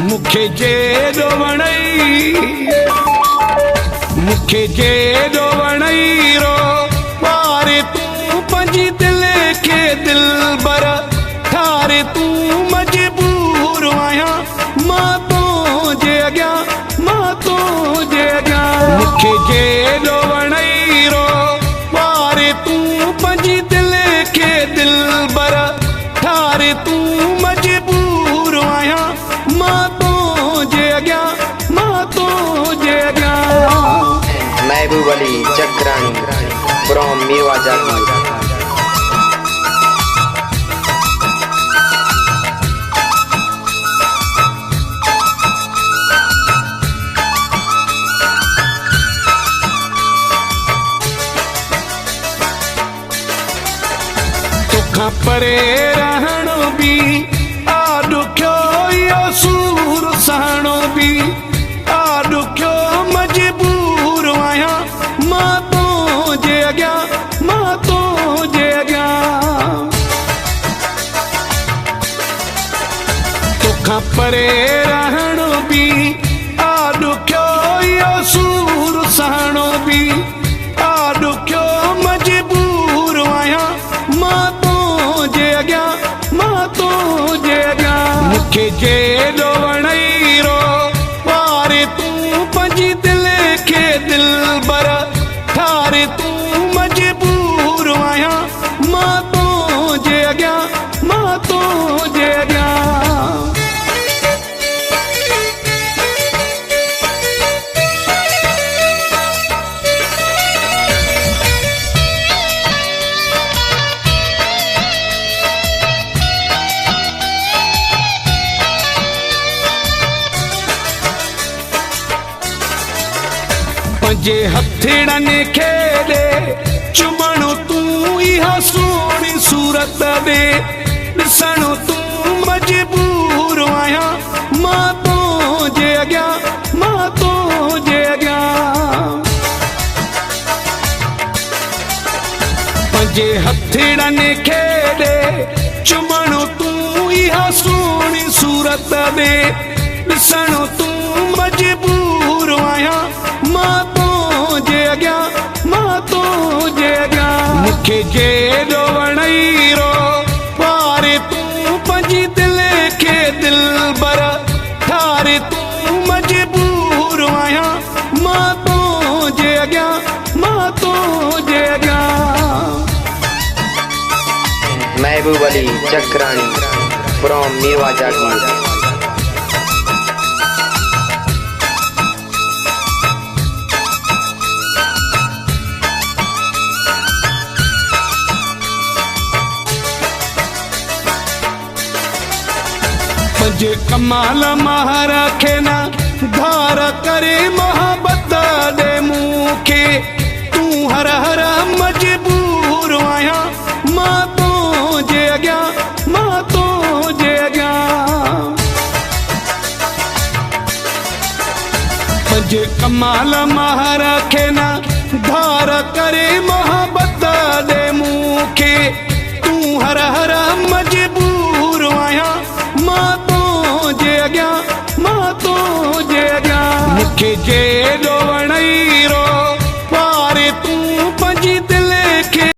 मुखे जेॾो वणई रो पारे तूं पंहिंजी दिल खे दिलबर ठारे तूं मजबूर आहियां मां तुंहिंजे अॻियां मुखे जेॾो वणई रो पारे तूं पंहिंजी दिल खे दिलबर ठारे तूं मजबूर आहियां मां तुंहिंजे अॻियां महबूब अली चक्रानी फ्रॉम मेवा जागीर। तोखां परे रहणो बि ॾुखियो इहो सूर सहणो बि ॾुखियो मजबूर आहियां मां तुंहिंजे अॻियां तोखां परे रहणो बि ॾुखियो इहो सूर सहणो बि ॾुखियो मजबूर आहियां मां तुंहिंजे अॻियां मुखे जेॾो वणई रो पारे तूं पंहिंजी दिल खे दिलबर ठारे तूं मजबूर आहियां मां तुंहिंजे अॻियां पंहिंजे हथड़नि खे ॾे चुमणो तूं इहा सोणी सूरत ॾे ॾिसणो तूं मजबूर आहियां मां तुंहिंजे अॻियां पंहिंजे हथड़नि खे ॾे चुमणो तूं इहा सोणी सूरत ॾे ॾिसणो तूं मजबूर आहियां मां तुंहिंजे अॻियां मुखे जेॾो वणई रो पारे तूं पंहिंजी दिल खे दिलबर ठारे तूं मजबूर आहियां मां तुंहिंजे अॻियां महबूब अली चक्रानी फ्रॉम मेवा जागीर। पंहिंजे कमाल महर खे न धार करे मोहबत ॾे मूंखे तूं हर हर मजबूर आहियां मां तुंहिंजे अॻियां पंहिंजे कमाल महर खे न धार करे मोहबत ॾे मूंखे तूं हर हर मजबूर आहियां मां तुंहिंजे अॻियां मुखे जे